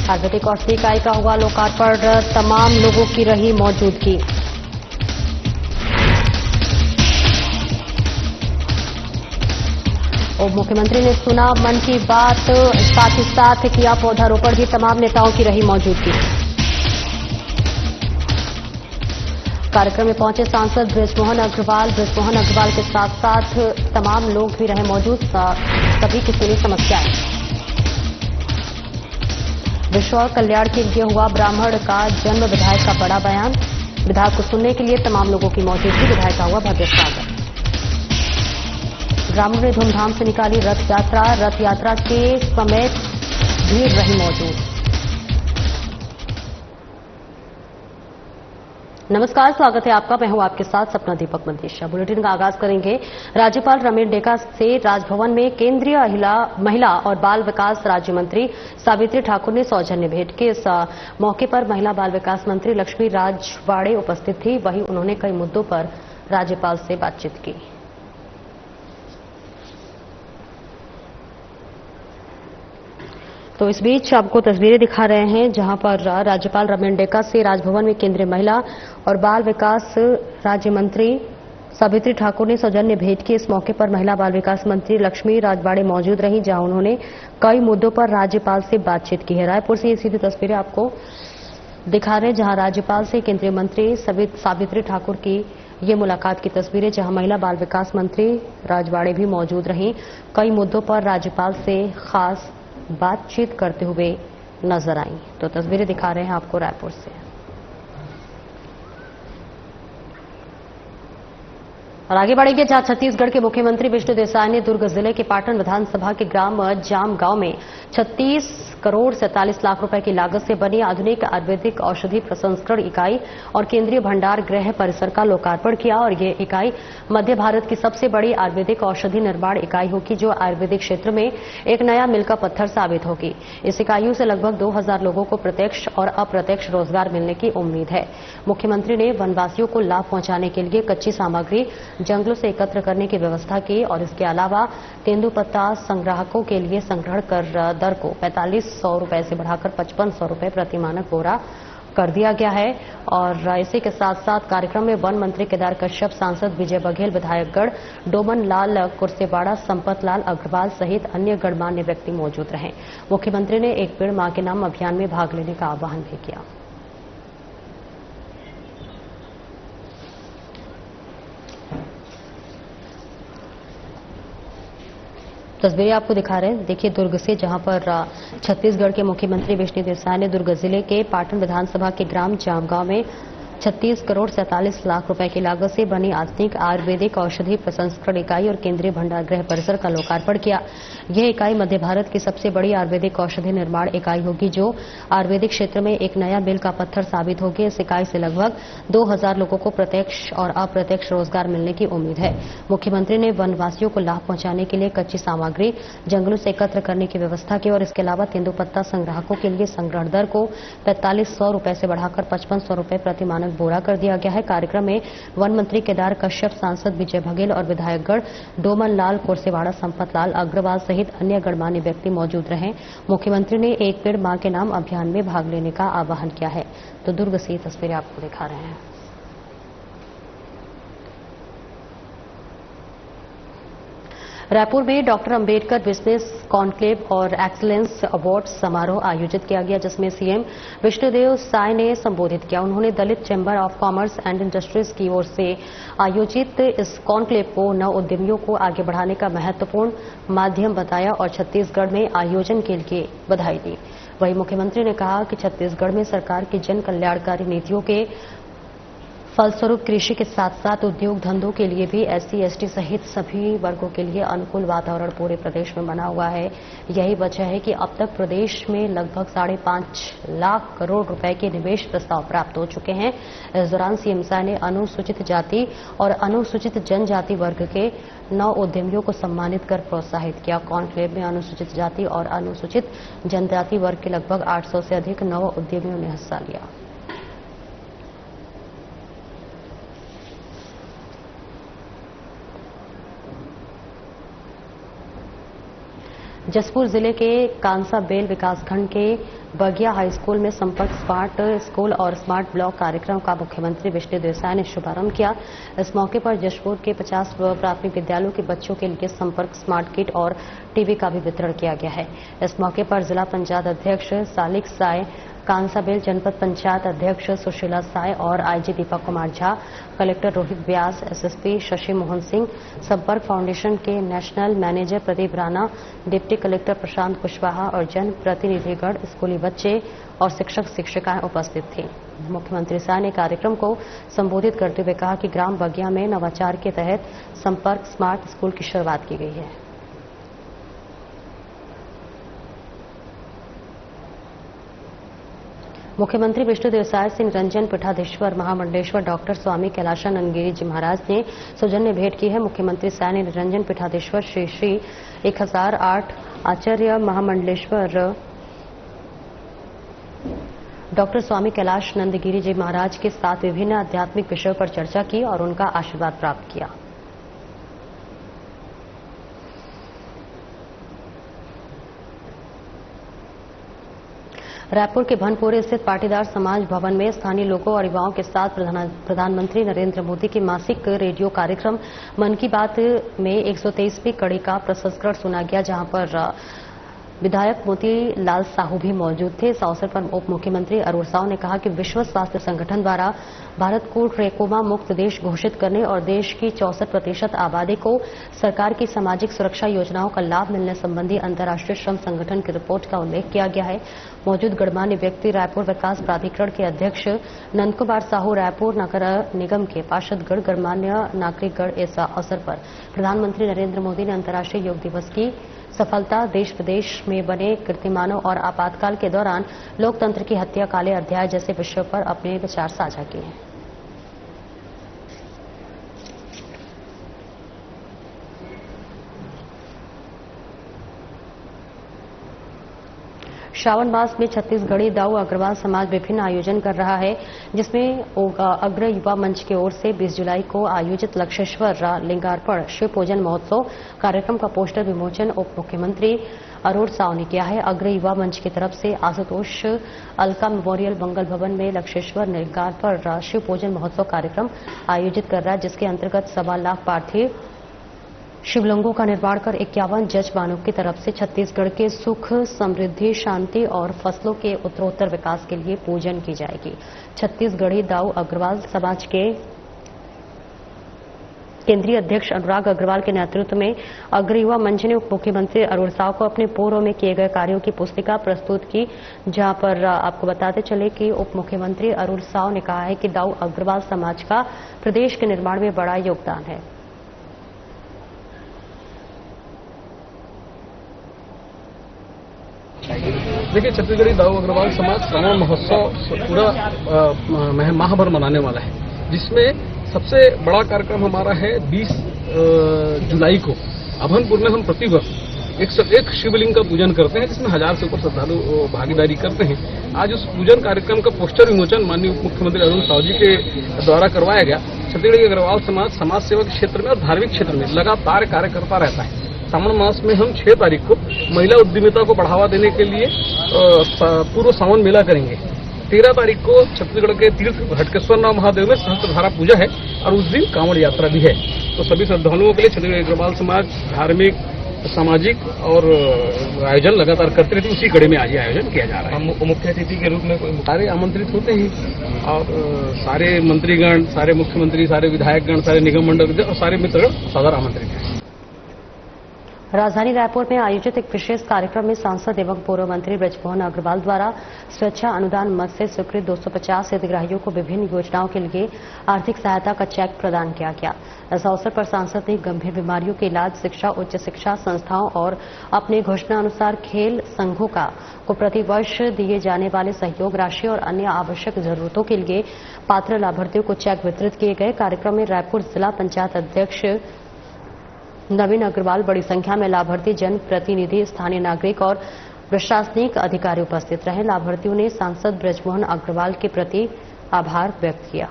आयुर्वेदिक औषधि इकाई का हुआ लोकार्पण, तमाम लोगों की रही मौजूदगी। उप मुख्यमंत्री ने सुना मन की बात, साथ ही साथ किया पौधारोपण भी, तमाम नेताओं की रही मौजूदगी। कार्यक्रम में पहुंचे सांसद बृजमोहन अग्रवाल के साथ साथ तमाम लोग भी रहे मौजूद, सभी की सुनी समस्याएं। विश्व कल्याण के लिए हुआ ब्राह्मण का जन्म, विधायक का बड़ा बयान, विधायक को सुनने के लिए तमाम लोगों की मौजूदगी, विधायक का हुआ भव्य स्वागत। ग्रामीणों ने धूमधाम से निकाली रथ यात्रा के समय भीड़ रही मौजूद। नमस्कार, स्वागत है आपका। मैं हूं आपके साथ सपना दीपक मंदेशा। बुलेटिन का आगाज करेंगे राज्यपाल रमेश डेका से। राजभवन में केंद्रीय महिला और बाल विकास राज्य मंत्री सावित्री ठाकुर ने सौजन्य भेंट की। इस मौके पर महिला बाल विकास मंत्री लक्ष्मी राजवाड़े उपस्थित थी। वहीं उन्होंने कई मुद्दों पर राज्यपाल से बातचीत की। तो इस बीच आपको तस्वीरें दिखा रहे हैं जहां पर राज्यपाल रमेश डेका से राजभवन में केंद्रीय महिला और बाल विकास राज्य मंत्री सावित्री ठाकुर ने सौजन्य भेंट की। इस मौके पर महिला बाल विकास मंत्री लक्ष्मी राजवाड़े मौजूद रहीं, जहां उन्होंने कई मुद्दों पर राज्यपाल से बातचीत की है। रायपुर से ये सीधी तस्वीरें आपको दिखा रहे हैं जहां राज्यपाल से केंद्रीय मंत्री सावित्री ठाकुर की ये मुलाकात की तस्वीरें, जहां महिला बाल विकास मंत्री राजवाड़े भी मौजूद रहीं। कई मुद्दों पर राज्यपाल से खास बातचीत करते हुए नजर आई। तो तस्वीरें दिखा रहे हैं आपको रायपुर से। और आगे बढ़ेंगे जहां छत्तीसगढ़ के मुख्यमंत्री विष्णु देसाई ने दुर्ग जिले के पाटन विधानसभा के ग्राम जाम गांव में 36 करोड़ 47 लाख रुपए की लागत से बनी आधुनिक आयुर्वेदिक औषधि प्रसंस्करण इकाई और केंद्रीय भंडार गृह परिसर का लोकार्पण किया। और ये इकाई मध्य भारत की सबसे बड़ी आयुर्वेदिक औषधि निर्माण इकाई होगी, जो आयुर्वेदिक क्षेत्र में एक नया मील का पत्थर साबित होगी। इस इकाइयों से लगभग 2000 लोगों को प्रत्यक्ष और अप्रत्यक्ष रोजगार मिलने की उम्मीद है। मुख्यमंत्री ने वनवासियों को लाभ पहुंचाने के लिए कच्ची सामग्री जंगलों से एकत्र करने की व्यवस्था की और इसके अलावा तेंदुपत्ता संग्राहकों के लिए संग्रहण कर दर को 4500 रुपए से बढ़ाकर 5500 रुपए प्रति मानक बोरा कर दिया गया है। और इसी के साथ साथ कार्यक्रम में वन मंत्री केदार कश्यप, सांसद विजय बघेल, विधायकगण डोमन लाल कुर्सेवाड़ा, संपत लाल अग्रवाल सहित अन्य गणमान्य व्यक्ति मौजूद रहे। मुख्यमंत्री ने एक पेड़ मां के नाम अभियान में भाग लेने का आह्वान भी किया। तस्वीरें आपको दिखा रहे हैं, देखिए दुर्ग से, जहां पर छत्तीसगढ़ के मुख्यमंत्री विष्णु देसाई ने दुर्ग जिले के पाटन विधानसभा के ग्राम जामगांव में 36 करोड़ 47 लाख रुपए की लागत से बनी आधुनिक आयुर्वेदिक औषधि प्रसंस्करण इकाई और केंद्रीय भंडार गृह परिसर का लोकार्पण किया। यह इकाई मध्य भारत की सबसे बड़ी आयुर्वेदिक औषधि निर्माण इकाई होगी, जो आयुर्वेदिक क्षेत्र में एक नया मील का पत्थर साबित होगी। इस इकाई से लगभग 2000 लोगों को प्रत्यक्ष और अप्रत्यक्ष रोजगार मिलने की उम्मीद है। मुख्यमंत्री ने वनवासियों को लाभ पहुंचाने के लिए कच्ची सामग्री जंगलों से एकत्र करने की व्यवस्था की और इसके अलावा तेंदुपत्ता संग्राहकों के लिए संग्रहण दर को 4500 रुपए से बढ़ाकर 5500 रुपए प्रति मानक बोरा कर दिया गया है। कार्यक्रम में वन मंत्री केदार कश्यप, सांसद विजय बघेल और विधायकगण डोमन लाल कुर्सेवाड़ा, संपत लाल अग्रवाल सहित अन्य गणमान्य व्यक्ति मौजूद रहे। मुख्यमंत्री ने एक पेड़ मां के नाम अभियान में भाग लेने का आह्वान किया है। तो दुर्ग से तस्वीरें आपको दिखा रहे हैं। रायपुर में डॉक्टर अंबेडकर बिजनेस कॉन्क्लेव और एक्सीलेंस अवार्ड समारोह आयोजित किया गया, जिसमें सीएम विष्णुदेव साय ने संबोधित किया। उन्होंने दलित chamber of commerce and industries की ओर से आयोजित इस कॉन्क्लेव को नव उद्यमियों को आगे बढ़ाने का महत्वपूर्ण माध्यम बताया और छत्तीसगढ़ में आयोजन के लिए बधाई दी। वहीं मुख्यमंत्री ने कहा कि छत्तीसगढ़ में सरकार की जन कल्याणकारी नीतियों के फलस्वरूप कृषि के साथ साथ उद्योग धंधों के लिए भी SC ST सहित सभी वर्गों के लिए अनुकूल वातावरण पूरे प्रदेश में बना हुआ है। यही वजह है कि अब तक प्रदेश में लगभग 5.5 लाख करोड़ रुपए के निवेश प्रस्ताव प्राप्त हो चुके हैं। इस दौरान सीएम साय ने अनुसूचित जाति और अनुसूचित जनजाति वर्ग के 9 उद्यमियों को सम्मानित कर प्रोत्साहित किया। कॉन्क्लेव में अनुसूचित जाति और अनुसूचित जनजाति वर्ग के लगभग 800 से अधिक 9 उद्यमियों ने हिस्सा लिया। जसपुर जिले के कांसा बेल विकासखंड के बगिया हाई स्कूल में संपर्क स्मार्ट स्कूल और स्मार्ट ब्लॉक कार्यक्रम का मुख्यमंत्री विष्णु देसाई ने शुभारंभ किया। इस मौके पर जशपुर के 50 प्राथमिक विद्यालयों के बच्चों के लिए संपर्क स्मार्ट किट और टीवी का भी वितरण किया गया है। इस मौके पर जिला पंचायत अध्यक्ष सालिक साय, कांसाबेल जनपद पंचायत अध्यक्ष सुशीला साय और IG Deepak Kumar Jha, collector Rohit Vyas, SSP Shashi Mohan Singh, Sampark foundation के national manager Pradeep Rana, deputy collector Prashant Kushwaha और जन प्रतिनिधिगण, स्कूली बच्चे और शिक्षक शिक्षिकाएं उपस्थित थे। मुख्यमंत्री साय ने कार्यक्रम को संबोधित करते हुए कहा कि ग्राम बगिया में नवाचार के तहत संपर्क स्मार्ट स्कूल की शुरुआत की गई है। मुख्यमंत्री विष्णु देसाई से निरंजन पीठाधीश्वर महामंडलेश्वर डॉक्टर स्वामी कैलाशानंद गिरी जी महाराज ने सौजन्य भेंट की है। मुख्यमंत्री साय ने निरंजन पीठाधीश्वर श्री 1008 आचार्य महामंडलेश्वर डॉक्टर स्वामी कैलाशानंद गिरी जी महाराज के साथ विभिन्न आध्यात्मिक विषयों पर चर्चा की और उनका आशीर्वाद प्राप्त किया। रायपुर के भनपुरे स्थित पाटीदार समाज भवन में स्थानीय लोगों और युवाओं के साथ प्रधानमंत्री नरेंद्र मोदी के मासिक रेडियो कार्यक्रम मन की बात में 123वीं कड़ी का प्रसंस्करण सुना गया, जहां पर विधायक मोतीलाल साहू भी मौजूद थे। इस अवसर पर उप मुख्यमंत्री अरुण साव ने कहा कि विश्व स्वास्थ्य संगठन द्वारा भारत को ट्रैकोमा मुक्त देश घोषित करने और देश की 64% आबादी को सरकार की सामाजिक सुरक्षा योजनाओं का लाभ मिलने संबंधी अंतर्राष्ट्रीय श्रम संगठन की रिपोर्ट का उल्लेख किया गया है। मौजूद गणमान्य व्यक्ति रायपुर विकास प्राधिकरण के अध्यक्ष नंदकुमार साहू, रायपुर नगर निगम के पार्षदगण, गणमान्य नागरिकगण इस अवसर पर प्रधानमंत्री नरेंद्र मोदी ने अंतर्राष्ट्रीय योग दिवस की सफलता, देश विदेश में बने कीर्तिमानों और आपातकाल के दौरान लोकतंत्र की हत्या, काले अध्याय जैसे विषयों पर अपने विचार साझा किए हैं। श्रावण मास में छत्तीसगढ़ी दाऊ अग्रवाल समाज विभिन्न आयोजन कर रहा है, जिसमें अग्र युवा मंच की ओर से 20 जुलाई को आयोजित लक्षेश्वर लिंगार्पण शिव पूजन महोत्सव कार्यक्रम का पोस्टर विमोचन उप मुख्यमंत्री अरुण साव ने किया है। अग्र युवा मंच की तरफ से आशुतोष अलका मेमोरियल मंगल भवन में लक्षेश्वर लिंगार्पण शिव पूजन महोत्सव कार्यक्रम आयोजित कर रहा है, जिसके अंतर्गत 1.25 लाख पार्थिव शिवलिंगों का निर्माण कर 51 जजमानों की तरफ से छत्तीसगढ़ के सुख, समृद्धि, शांति और फसलों के उत्तरोत्तर विकास के लिए पूजन की जाएगी। छत्तीसगढ़ी दाऊ अग्रवाल समाज के केंद्रीय अध्यक्ष अनुराग अग्रवाल के नेतृत्व में अग्र युवा मंच ने उप मुख्यमंत्री अरुण साव को अपने पूर्व में किए गए कार्यों की पुस्तिका प्रस्तुत की, जहां पर आपको बताते चले कि उप मुख्यमंत्री अरुण साव ने कहा है कि दाऊ अग्रवाल समाज का प्रदेश के निर्माण में बड़ा योगदान है। देखिए, छत्तीसगढ़ी दाऊ अग्रवाल समाज श्रावण महोत्सव पूरा माह भर मनाने वाला है, जिसमें सबसे बड़ा कार्यक्रम हमारा है 20 जुलाई को अभनपुर में हम प्रतिवर्ष 101 शिवलिंग का पूजन करते हैं, जिसमें 1000 से ऊपर श्रद्धालु भागीदारी करते हैं। आज उस पूजन कार्यक्रम का पोस्टर विमोचन माननीय उप मुख्यमंत्री अरुण साव जी के द्वारा करवाया गया। छत्तीसगढ़ी अग्रवाल समाज सेवा के क्षेत्र में और धार्मिक क्षेत्र में लगातार कार्य करता रहता है। सावन मास में हम 6 तारीख को महिला उद्यमिता को बढ़ावा देने के लिए पूर्व सावन मेला करेंगे। 13 तारीख को छत्तीसगढ़ के तीर्थ हटकेश्वर महादेव में सहस्त्रधारा पूजा है और उस दिन कांवड़ यात्रा भी है। तो सभी श्रद्धालुओं के लिए छत्तीसगढ़ अग्रवाल समाज धार्मिक, सामाजिक और आयोजन लगातार करते रहते, उसी कड़ी में आज आयोजन किया जा रहा है। मुख्य अतिथि के रूप में सारे आमंत्रित होते हैं और सारे मंत्रीगण, सारे मुख्यमंत्री, सारे विधायकगण, सारे निगम मंडल और सारे मित्रगण सादर आमंत्रित हैं। राजधानी रायपुर में आयोजित एक विशेष कार्यक्रम में सांसद एवं पूर्व मंत्री बृजमोहन अग्रवाल द्वारा स्वेच्छा अनुदान मद से स्वीकृत 250 हितग्राहियों को विभिन्न योजनाओं के लिए आर्थिक सहायता का चेक प्रदान किया गया। इस अवसर पर सांसद ने गंभीर बीमारियों के इलाज, शिक्षा, उच्च शिक्षा संस्थाओं और अपने घोषणा अनुसार खेल संघों को प्रतिवर्ष दिए जाने वाले सहयोग राशि और अन्य आवश्यक जरूरतों के लिए पात्र लाभार्थियों को चेक वितरित किए गए। कार्यक्रम में रायपुर जिला पंचायत अध्यक्ष नवीन अग्रवाल, बड़ी संख्या में लाभार्थी, जन प्रतिनिधि, स्थानीय नागरिक और प्रशासनिक अधिकारी उपस्थित रहे। लाभार्थियों ने सांसद बृजमोहन अग्रवाल के प्रति आभार व्यक्त किया।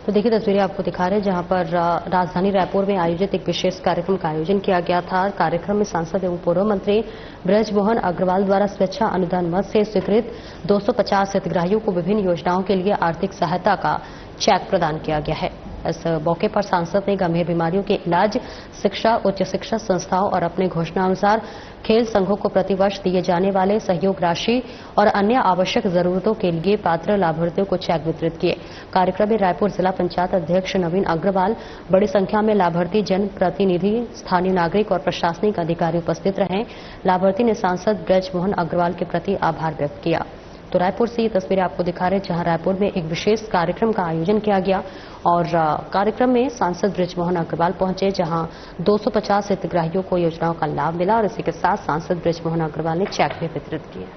तो देखिए तस्वीरें आपको दिखा रहे हैं जहां पर राजधानी रायपुर में आयोजित एक विशेष कार्यक्रम का आयोजन किया गया था। कार्यक्रम में सांसद एवं पूर्व मंत्री ब्रजमोहन अग्रवाल द्वारा स्वेच्छा अनुदान मद से स्वीकृत 250 हितग्राहियों को विभिन्न योजनाओं के लिए आर्थिक सहायता का चेक प्रदान किया गया है। इस मौके पर सांसद ने गंभीर बीमारियों के इलाज, शिक्षा, उच्च शिक्षा संस्थाओं और अपने घोषणानुसार खेल संघों को प्रतिवर्ष दिए जाने वाले सहयोग राशि और अन्य आवश्यक जरूरतों के लिए पात्र लाभार्थियों को चेक वितरित किए। कार्यक्रम में रायपुर जिला पंचायत अध्यक्ष नवीन अग्रवाल, बड़ी संख्या में लाभार्थी, जनप्रतिनिधि, स्थानीय नागरिक और प्रशासनिक अधिकारी उपस्थित रहे। लाभार्थी ने सांसद ब्रजमोहन अग्रवाल के प्रति आभार व्यक्त किया। तो रायपुर से ये तस्वीरें आपको दिखा रहे हैं जहां रायपुर में एक विशेष कार्यक्रम का आयोजन किया गया और कार्यक्रम में सांसद ब्रजमोहन अग्रवाल पहुंचे, जहां 250 हितग्राहियों को योजनाओं का लाभ मिला और इसी के साथ सांसद ब्रजमोहन अग्रवाल ने चेक भी वितरित किए।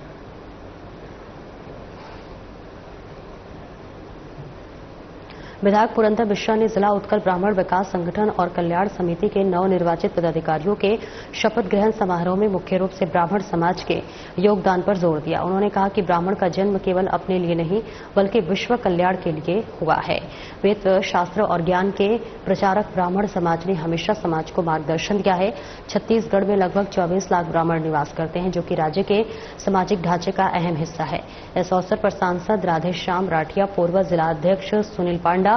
विधायक पुरंदर मिश्रा ने जिला उत्कल ब्राह्मण विकास संगठन और कल्याण समिति के नवनिर्वाचित पदाधिकारियों के शपथ ग्रहण समारोह में मुख्य रूप से ब्राह्मण समाज के योगदान पर जोर दिया। उन्होंने कहा कि ब्राह्मण का जन्म केवल अपने लिए नहीं बल्कि विश्व कल्याण के लिए हुआ है। वेद, शास्त्र और ज्ञान के प्रचारक ब्राह्मण समाज ने हमेशा समाज को मार्गदर्शन दिया है। छत्तीसगढ़ में लगभग 24 लाख ब्राह्मण निवास करते हैं, जो कि राज्य के सामाजिक ढांचे का अहम हिस्सा है। इस अवसर पर सांसद राधेश्याम राठिया, पूर्व जिलाध्यक्ष सुनील पांडा,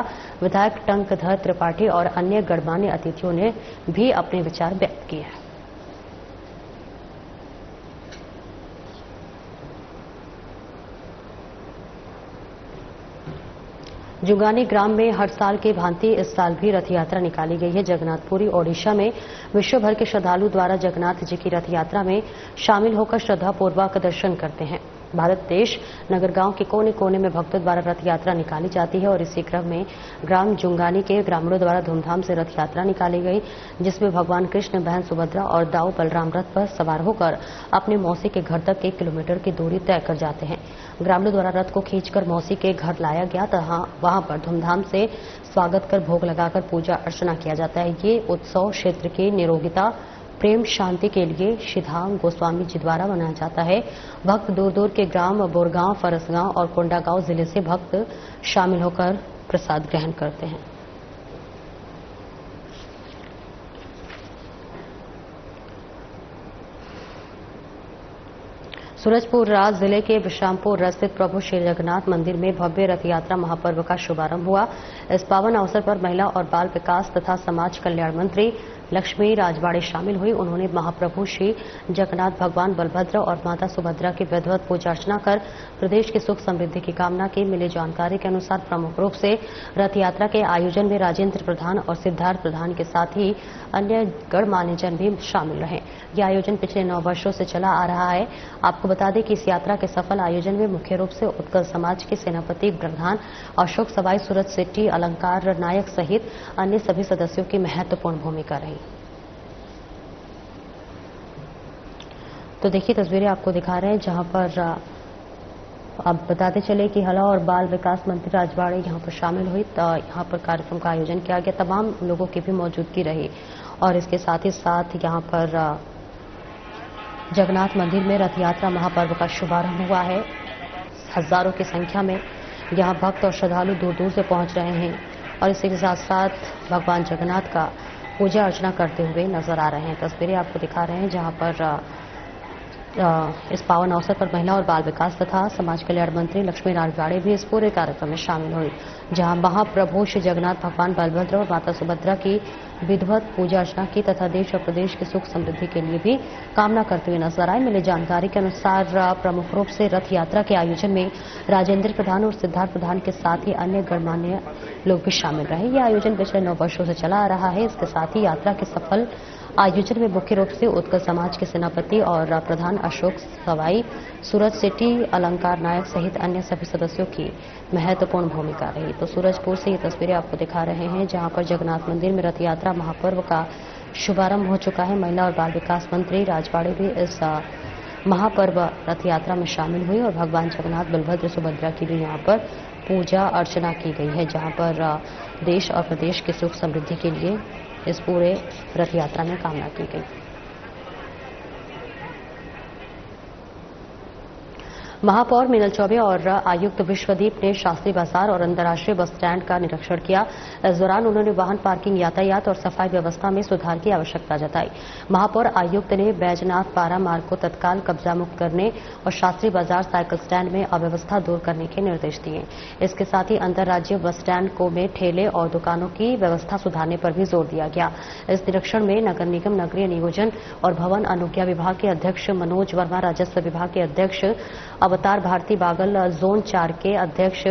विधायक टंकधर त्रिपाठी और अन्य गणमान्य अतिथियों ने भी अपने विचार व्यक्त किए। जुंगानी ग्राम में हर साल की भांति इस साल भी रथ यात्रा निकाली गई है। जगन्नाथपुरी ओडिशा में विश्व भर के श्रद्धालु द्वारा जगन्नाथ जी की रथ यात्रा में शामिल होकर श्रद्धापूर्वक दर्शन करते हैं। भारत देश नगर गांव के कोने कोने में भक्तों द्वारा रथ यात्रा निकाली जाती है और इसी क्रम में ग्राम जुंगानी के ग्रामीणों द्वारा धूमधाम से रथ यात्रा निकाली गई, जिसमें भगवान कृष्ण, बहन सुभद्रा और दाऊ बलराम रथ पर सवार होकर अपने मौसी के घर तक 1 किलोमीटर की दूरी तय कर जाते हैं। ग्रामीणों द्वारा रथ को खींचकर मौसी के घर लाया गया तथा वहां पर धूमधाम से स्वागत कर भोग लगाकर पूजा अर्चना किया जाता है। ये उत्सव क्षेत्र की निरोगिता, प्रेम, शांति के लिए श्रीधाम गोस्वामी जी द्वारा मनाया जाता है। भक्त दूर दूर के ग्राम बोरगांव, फरसगांव और कोंडागांव जिले से भक्त शामिल होकर प्रसाद ग्रहण करते हैं। सूरजपुर राज जिले के विश्रामपुर स्थित प्रभु श्री जगन्नाथ मंदिर में भव्य रथ यात्रा महापर्व का शुभारंभ हुआ। इस पावन अवसर पर महिला और बाल विकास तथा समाज कल्याण मंत्री लक्ष्मी राजवाड़े शामिल हुई। उन्होंने महाप्रभु श्री जगन्नाथ, भगवान बलभद्र और माता सुभद्रा की विधिवत पूजा अर्चना कर प्रदेश की सुख समृद्धि की कामना की। मिली जानकारी के अनुसार प्रमुख रूप से रथ यात्रा के आयोजन में राजेंद्र प्रधान और सिद्धार्थ प्रधान के साथ ही अन्य गणमान्य जन भी शामिल रहे। यह आयोजन पिछले 9 वर्षों से चला आ रहा है। आपको बता दें कि इस यात्रा के सफल आयोजन में मुख्य रूप से उत्कल समाज के सेनापति प्रधान अशोक सवाई, सूरज सेट्टी, अलंकार नायक सहित अन्य सभी सदस्यों की महत्वपूर्ण भूमिका रही। तो देखिए तस्वीरें आपको दिखा रहे हैं जहां पर अब बताते चले कि महिला और बाल विकास मंत्री राजवाड़े यहां पर शामिल हुई। यहां पर कार्यक्रम का आयोजन किया गया, तमाम लोगों की भी मौजूदगी रही और इसके साथ ही साथ यहां पर जगन्नाथ मंदिर में रथ यात्रा महापर्व का शुभारंभ हुआ है। हजारों की संख्या में यहां भक्त और श्रद्धालु दूर दूर से पहुंच रहे हैं और इसी के साथ साथ भगवान जगन्नाथ का पूजा अर्चना करते हुए नजर आ रहे हैं। तस्वीरें आपको दिखा रहे हैं जहां पर इस पावन अवसर पर महिला और बाल विकास तथा समाज कल्याण मंत्री लक्ष्मी राजवाड़े भी इस पूरे कार्यक्रम में शामिल हुई, जहां महाप्रभु श्री जगन्नाथ, भगवान बलभद्र और माता सुभद्रा की विधिवत पूजा अर्चना की तथा देश और प्रदेश की सुख समृद्धि के लिए भी कामना करते हुए नजर आए। मिली जानकारी के अनुसार प्रमुख रूप से रथ यात्रा के आयोजन में राजेंद्र प्रधान और सिद्धार्थ प्रधान के साथ ही अन्य गणमान्य लोग भी शामिल रहे। यह आयोजन पिछले 9 वर्षों से चला आ रहा है। इसके साथ ही यात्रा के सफल आयोजन में मुख्य रूप से उत्कल समाज के सेनापति और प्रधान अशोक सवाई, सूरज सेट्टी, अलंकार नायक सहित अन्य सभी सदस्यों की महत्वपूर्ण भूमिका रही। तो सूरजपुर से ये तस्वीरें आपको दिखा रहे हैं जहां पर जगन्नाथ मंदिर में रथ यात्रा महापर्व का शुभारंभ हो चुका है। महिला और बाल विकास मंत्री राजवाड़े भी इस महापर्व रथ यात्रा में शामिल हुई और भगवान जगन्नाथ, बलभद्र, सुभद्रा की भी यहाँ पर पूजा अर्चना की गई है, जहाँ पर देश और प्रदेश की सुख समृद्धि के लिए इस पूरे रथ यात्रा में कामना की गई। महापौर मीनल चौबे और आयुक्त विश्वदीप ने शास्त्री बाजार और अंतर्राष्ट्रीय बस स्टैंड का निरीक्षण किया। इस दौरान उन्होंने वाहन पार्किंग, यातायात और सफाई व्यवस्था में सुधार की आवश्यकता जताई। महापौर आयुक्त ने बैजनाथ पारा मार्ग को तत्काल कब्जा मुक्त करने और शास्त्री बाजार साइकिल स्टैंड में अव्यवस्था दूर करने के निर्देश दिए। इसके साथ ही अंतर्राज्यीय बस स्टैंड को में ठेले और दुकानों की व्यवस्था सुधारने पर भी जोर दिया गया। इस निरीक्षण में नगर निगम, नगरीय नियोजन और भवन अनुज्ञा विभाग के अध्यक्ष मनोज वर्मा, राजस्व विभाग के अध्यक्ष अवतार भारती बागल, जोन 4 के अध्यक्ष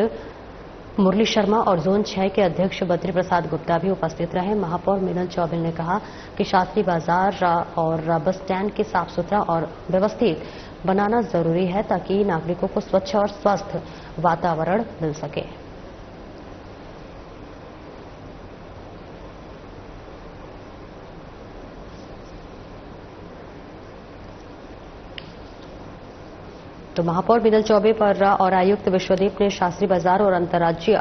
मुरली शर्मा और जोन 6 के अध्यक्ष बद्री प्रसाद गुप्ता भी उपस्थित रहे। महापौर मीनल चौबे ने कहा कि शास्त्री बाजार और बस स्टैंड के साफ सुथरा और व्यवस्थित बनाना जरूरी है ताकि नागरिकों को स्वच्छ और स्वस्थ वातावरण मिल सके। तो महापौर मीनल चौबे पर और आयुक्त विश्वदीप ने शास्त्री बाजार और अंतर्राज्यीय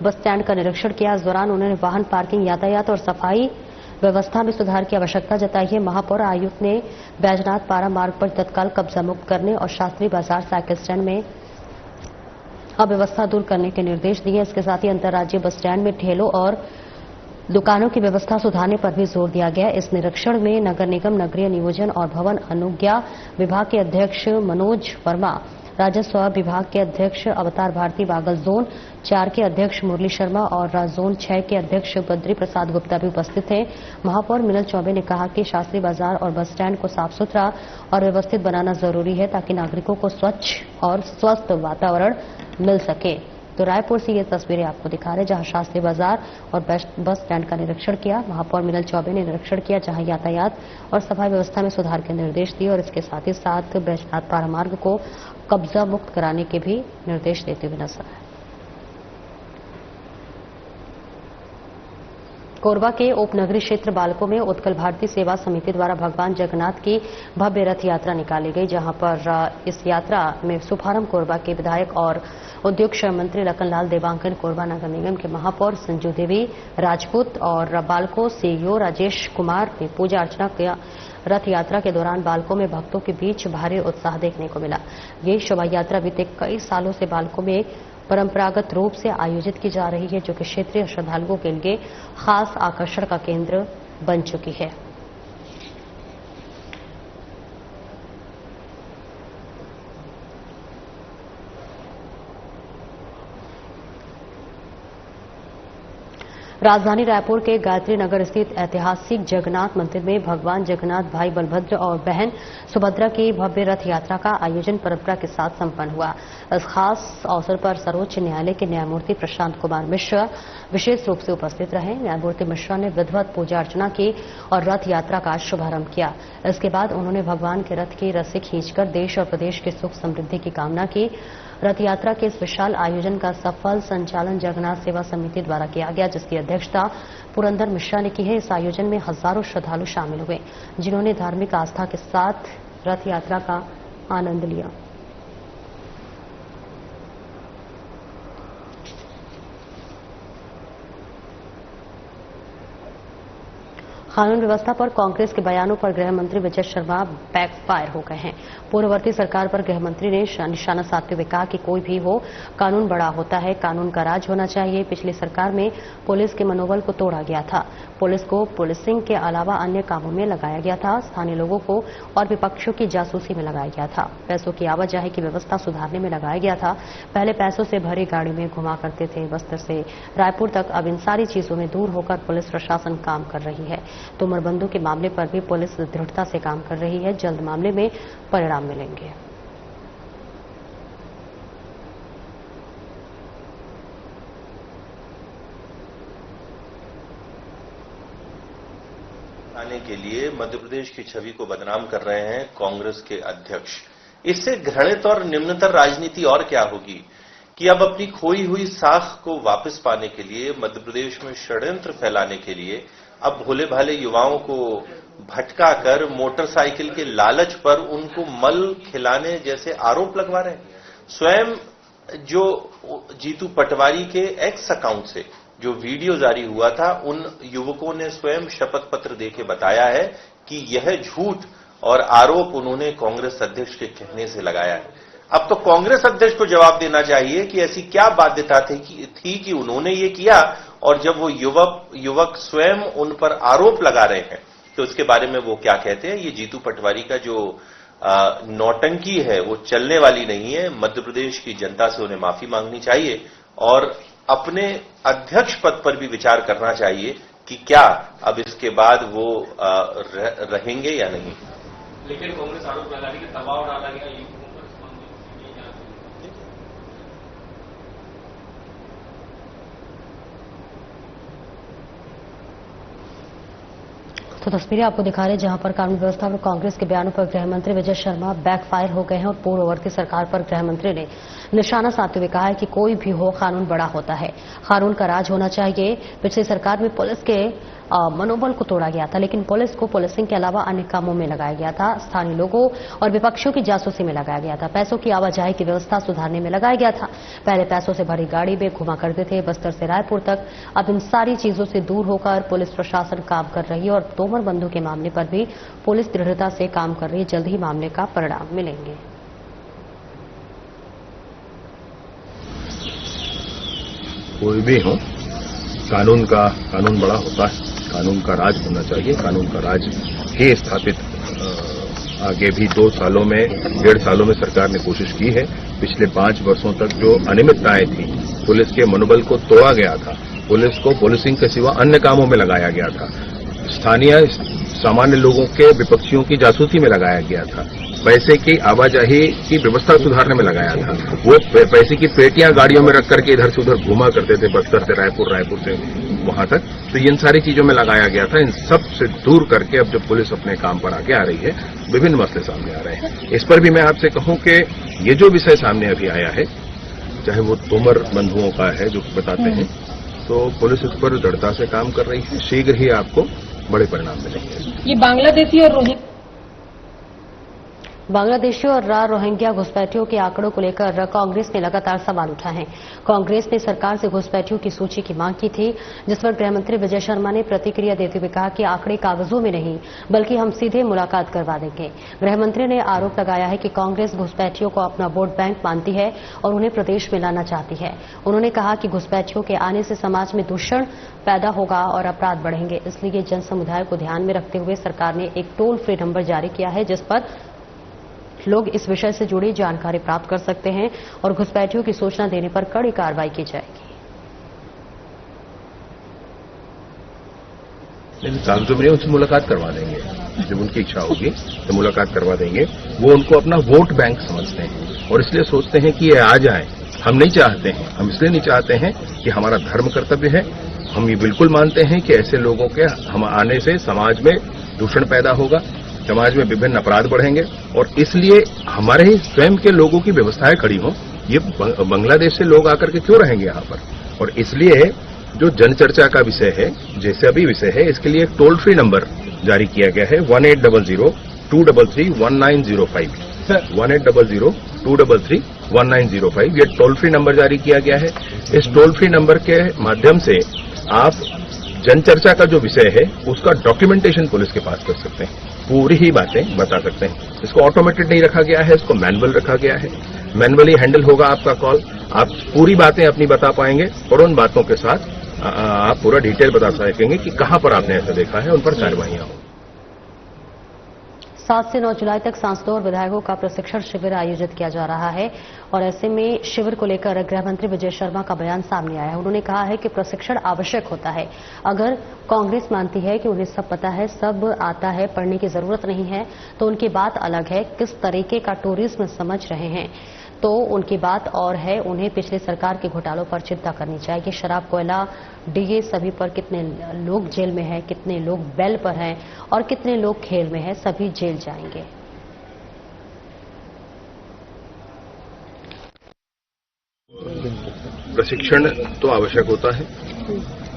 बस स्टैंड का निरीक्षण किया। इस दौरान उन्होंने वाहन पार्किंग, यातायात और सफाई व्यवस्था में सुधार की आवश्यकता जताई है। महापौर आयुक्त ने बैजनाथ पारा मार्ग पर तत्काल कब्जा मुक्त करने और शास्त्री बाजार साइकिल स्टैंड में अव्यवस्था दूर करने के निर्देश दिए। इसके साथ ही अंतर्राज्यीय बस स्टैंड में ठेलों और दुकानों की व्यवस्था सुधारने पर भी जोर दिया गया। इस निरीक्षण में नगर निगम, नगरीय नियोजन और भवन अनुज्ञा विभाग के अध्यक्ष मनोज वर्मा, राजस्व विभाग के अध्यक्ष अवतार भारती बागल, जोन 4 के अध्यक्ष मुरली शर्मा और जोन 6 के अध्यक्ष बद्री प्रसाद गुप्ता भी उपस्थित थे। महापौर मीनल चौबे ने कहा कि शास्त्री बाजार और बस स्टैंड को साफ सुथरा और व्यवस्थित बनाना जरूरी है ताकि नागरिकों को स्वच्छ और स्वस्थ वातावरण मिल सके। तो रायपुर से ये तस्वीरें आपको दिखा रहे जहां शास्त्री बाजार और बस स्टैंड का निरीक्षण किया। महापौर मीनल चौबे ने निरीक्षण किया जहां यातायात और सफाई व्यवस्था में सुधार के निर्देश दिए और इसके साथ ही साथ बैजनाथ पारा मार्ग को कब्जा मुक्त कराने के भी निर्देश देते हुए नजर आए। कोरबा के उपनगरीय क्षेत्र बालको में उत्कल भारतीय सेवा समिति द्वारा भगवान जगन्नाथ की भव्य रथ यात्रा निकाली गई, जहां पर इस यात्रा में शुभारंभ कोरबा के विधायक और उद्योग श्रम मंत्री लखनलाल देवांगन, कोरबा नगर निगम के महापौर संजू देवी राजपूत और बालको सीईओ राजेश कुमार ने पूजा अर्चना किया। रथ यात्रा के दौरान बालको में भक्तों के बीच भारी उत्साह देखने को मिला। ये शोभा यात्रा बीते कई सालों से बालको में परंपरागत रूप से आयोजित की जा रही है, जो कि क्षेत्रीय श्रद्धालुओं के लिए खास आकर्षण का केंद्र बन चुकी है। राजधानी रायपुर के गायत्री नगर स्थित ऐतिहासिक जगन्नाथ मंदिर में भगवान जगन्नाथ, भाई बलभद्र और बहन सुभद्रा की भव्य रथ यात्रा का आयोजन परंपरा के साथ संपन्न हुआ। इस खास अवसर पर सर्वोच्च न्यायालय के न्यायमूर्ति प्रशांत कुमार मिश्रा विशेष रूप से उपस्थित रहे। न्यायमूर्ति मिश्रा ने विधिवत पूजा अर्चना की और रथ यात्रा का शुभारंभ किया। इसके बाद उन्होंने भगवान के रथ की रस्सी खींचकर देश और प्रदेश की सुख समृद्धि की कामना की। रथ यात्रा के इस विशाल आयोजन का सफल संचालन जगन्नाथ सेवा समिति द्वारा किया गया, जिसकी अध्यक्षता पुरंदर मिश्रा ने की है। इस आयोजन में हजारों श्रद्धालु शामिल हुए, जिन्होंने धार्मिक आस्था के साथ रथ यात्रा का आनंद लिया। कानून व्यवस्था पर कांग्रेस के बयानों पर गृह मंत्री विजय शर्मा बैकफायर हो गए हैं। पूर्ववर्ती सरकार पर गृह मंत्री ने निशाना साधते हुए कहा कि कोई भी हो, कानून बड़ा होता है, कानून का राज होना चाहिए। पिछली सरकार में पुलिस के मनोबल को तोड़ा गया था। पुलिस को पुलिसिंग के अलावा अन्य कामों में लगाया गया था। स्थानीय लोगों को और विपक्षों की जासूसी में लगाया गया था। पैसों की आवाजाही की व्यवस्था सुधारने में लगाया गया था। पहले पैसों से भरी गाड़ी में घुमा करते थे बस्तर से रायपुर तक। अब इन सारी चीजों में दूर होकर पुलिस प्रशासन काम कर रही है। तोमरबंदों के मामले पर भी पुलिस दृढ़ता से काम कर रही है। जल्द मामले में परिणाम मिलेंगे। आने के लिए मध्य प्रदेश की छवि को बदनाम कर रहे हैं कांग्रेस के अध्यक्ष। इससे घृणित और निम्नतर राजनीति और क्या होगी कि अब अपनी खोई हुई साख को वापस पाने के लिए, मध्य प्रदेश में षड्यंत्र फैलाने के लिए अब भोले भाले युवाओं को भटका कर मोटरसाइकिल के लालच पर उनको मल खिलाने जैसे आरोप लगवा रहे हैं। स्वयं जो जीतू पटवारी के एक्स अकाउंट से जो वीडियो जारी हुआ था, उन युवकों ने स्वयं शपथ पत्र देके बताया है कि यह झूठ और आरोप उन्होंने कांग्रेस अध्यक्ष के कहने से लगाया है। अब तो कांग्रेस अध्यक्ष को जवाब देना चाहिए कि ऐसी क्या बाध्यता थी कि उन्होंने ये किया, और जब वो युवक स्वयं उन पर आरोप लगा रहे हैं तो उसके बारे में वो क्या कहते हैं। ये जीतू पटवारी का जो नौटंकी है वो चलने वाली नहीं है। मध्य प्रदेश की जनता से उन्हें माफी मांगनी चाहिए और अपने अध्यक्ष पद पर भी विचार करना चाहिए कि क्या अब इसके बाद वो रहेंगे या नहीं। लेकिन कांग्रेस आरोप लगा रही है कि दबाव डाला गया युवकों पर। तो तस्वीरें आपको दिखा रहे हैं जहां पर कानून व्यवस्था और कांग्रेस के बयानों पर गृह मंत्री विजय शर्मा बैकफायर हो गए हैं और पूर्ववर्ती सरकार पर गृह मंत्री ने निशाना साधते हुए कहा है कि कोई भी हो, कानून बड़ा होता है, कानून का राज होना चाहिए। पिछली सरकार में पुलिस के मनोबल को तोड़ा गया था, लेकिन पुलिस को पुलिसिंग के अलावा अन्य कामों में लगाया गया था। स्थानीय लोगों और विपक्षियों की जासूसी में लगाया गया था। पैसों की आवाजाही की व्यवस्था सुधारने में लगाया गया था। पहले पैसों से भरी गाड़ी में घुमा करते थे बस्तर से रायपुर तक। अब इन सारी चीजों से दूर होकर पुलिस प्रशासन काम कर रही है और तोमर बंधु के मामले पर भी पुलिस दृढ़ता से काम कर रही है। जल्द ही मामले का परिणाम मिलेंगे। कोई भी हो, कानून बड़ा होता है, कानून का राज होना चाहिए। कानून का राज ही स्थापित आगे भी 2 सालों में 1.5 सालों में सरकार ने कोशिश की है। पिछले 5 वर्षों तक जो अनियमितताएं थी, पुलिस के मनोबल को तोड़ा गया था, पुलिस को पुलिसिंग के सिवा अन्य कामों में लगाया गया था, स्थानीय सामान्य लोगों के विपक्षियों की जासूसी में लगाया गया था, पैसे की आवाजाही की व्यवस्था सुधारने में लगाया था। वो पैसे की पेटियां गाड़ियों में रख करके इधर से उधर घुमा करते थे बस्तर से रायपुर, रायपुर से वहां तक। तो इन सारी चीजों में लगाया गया था। इन सब से दूर करके अब जब पुलिस अपने काम पर आगे आ रही है, विभिन्न मसले सामने आ रहे हैं। इस पर भी मैं आपसे कहूं कि ये जो विषय सामने अभी आया है, चाहे वो तोमर बंधुओं का है जो बताते हैं, तो पुलिस इस पर दृढ़ता से काम कर रही है। शीघ्र ही आपको बड़े परिणाम मिलेंगे। ये बांग्लादेशी और रोहिंग्या घुसपैठियों के आंकड़ों को लेकर कांग्रेस ने लगातार सवाल उठाए हैं। कांग्रेस ने सरकार से घुसपैठियों की सूची की मांग की थी, जिस पर गृह मंत्री विजय शर्मा ने प्रतिक्रिया देते हुए कहा कि आंकड़े कागजों में नहीं बल्कि हम सीधे मुलाकात करवा देंगे। गृह मंत्री ने आरोप लगाया है कि कांग्रेस घुसपैठियों को अपना वोट बैंक मानती है और उन्हें प्रदेश में लाना चाहती है। उन्होंने कहा कि घुसपैठियों के आने से समाज में दूषण पैदा होगा और अपराध बढ़ेंगे, इसलिए जन समुदाय को ध्यान में रखते हुए सरकार ने एक टोल फ्री नंबर जारी किया है, जिस पर लोग इस विषय से जुड़ी जानकारी प्राप्त कर सकते हैं और घुसपैठियों की सूचना देने पर कड़ी कार्रवाई की जाएगी। कागजों में उनसे मुलाकात करवा देंगे, जब उनकी इच्छा होगी तो मुलाकात करवा देंगे। वो उनको अपना वोट बैंक समझते हैं और इसलिए सोचते हैं कि ये आ जाए। हम नहीं चाहते हैं, हम इसलिए नहीं चाहते हैं कि हमारा धर्म कर्तव्य है। हम ये बिल्कुल मानते हैं कि ऐसे लोगों के हम आने से समाज में दूषण पैदा होगा, समाज में विभिन्न अपराध बढ़ेंगे और इसलिए हमारे ही स्वयं के लोगों की व्यवस्थाएं खड़ी हों। ये बांग्लादेश से लोग आकर के क्यों रहेंगे यहाँ पर, और इसलिए जो जनचर्चा का विषय है, जैसे अभी विषय है, इसके लिए एक टोल फ्री नंबर जारी किया गया है 1800-233-1905 1800-233-1905। ये टोल फ्री नंबर जारी किया गया है। इस टोल फ्री नंबर के माध्यम से आप जनचर्चा का जो विषय है उसका डॉक्यूमेंटेशन पुलिस के पास कर सकते हैं, पूरी ही बातें बता सकते हैं। इसको ऑटोमेटेड नहीं रखा गया है, इसको मैनुअल रखा गया है। मैनुअली हैंडल होगा आपका कॉल, आप पूरी बातें अपनी बता पाएंगे और उन बातों के साथ आप पूरा डिटेल बता सकेंगे कि कहां पर आपने ऐसा देखा है, उन पर कार्रवाइयां हों। 7 से 9 जुलाई तक सांसदों और विधायकों का प्रशिक्षण शिविर आयोजित किया जा रहा है और ऐसे में शिविर को लेकर गृह मंत्री विजय शर्मा का बयान सामने आया है। उन्होंने कहा है कि प्रशिक्षण आवश्यक होता है। अगर कांग्रेस मानती है कि उन्हें सब पता है, सब आता है, पढ़ने की जरूरत नहीं है, तो उनकी बात अलग है। किस तरीके का टूरिज्म समझ रहे हैं तो उनकी बात और है। उन्हें पिछली सरकार के घोटालों पर चिंता करनी चाहिए। शराब, कोयला, डीए सभी पर कितने लोग जेल में हैं, कितने लोग बेल पर हैं और कितने लोग खेल में हैं, सभी जेल जाएंगे। प्रशिक्षण तो आवश्यक होता है,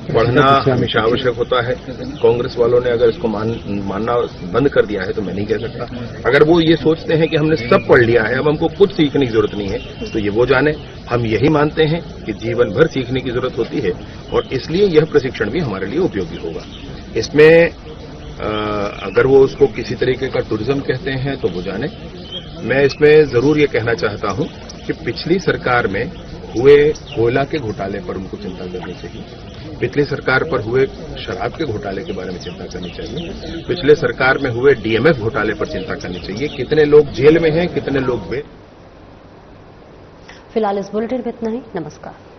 पढ़ना हमेशा आवश्यक होता है। कांग्रेस वालों ने अगर इसको मानना बंद कर दिया है तो मैं नहीं कह सकता। अगर वो ये सोचते हैं कि हमने सब पढ़ लिया है, अब हमको कुछ सीखने की जरूरत नहीं है, तो ये वो जाने। हम यही मानते हैं कि जीवन भर सीखने की जरूरत होती है और इसलिए यह प्रशिक्षण भी हमारे लिए उपयोगी होगा। इसमें अगर वो उसको किसी तरीके का टूरिज्म कहते हैं तो वो जाने, मैं इसमें जरूर ये कहना चाहता हूं कि पिछली सरकार में हुए कोयला के घोटाले पर उनको चिंता करनी चाहिए, पिछली सरकार पर हुए शराब के घोटाले के बारे में चिंता करनी चाहिए, पिछले सरकार में हुए डीएमएफ घोटाले पर चिंता करनी चाहिए, कितने लोग जेल में हैं, कितने लोग बेल। फिलहाल इस बुलेटिन में इतना ही। नमस्कार।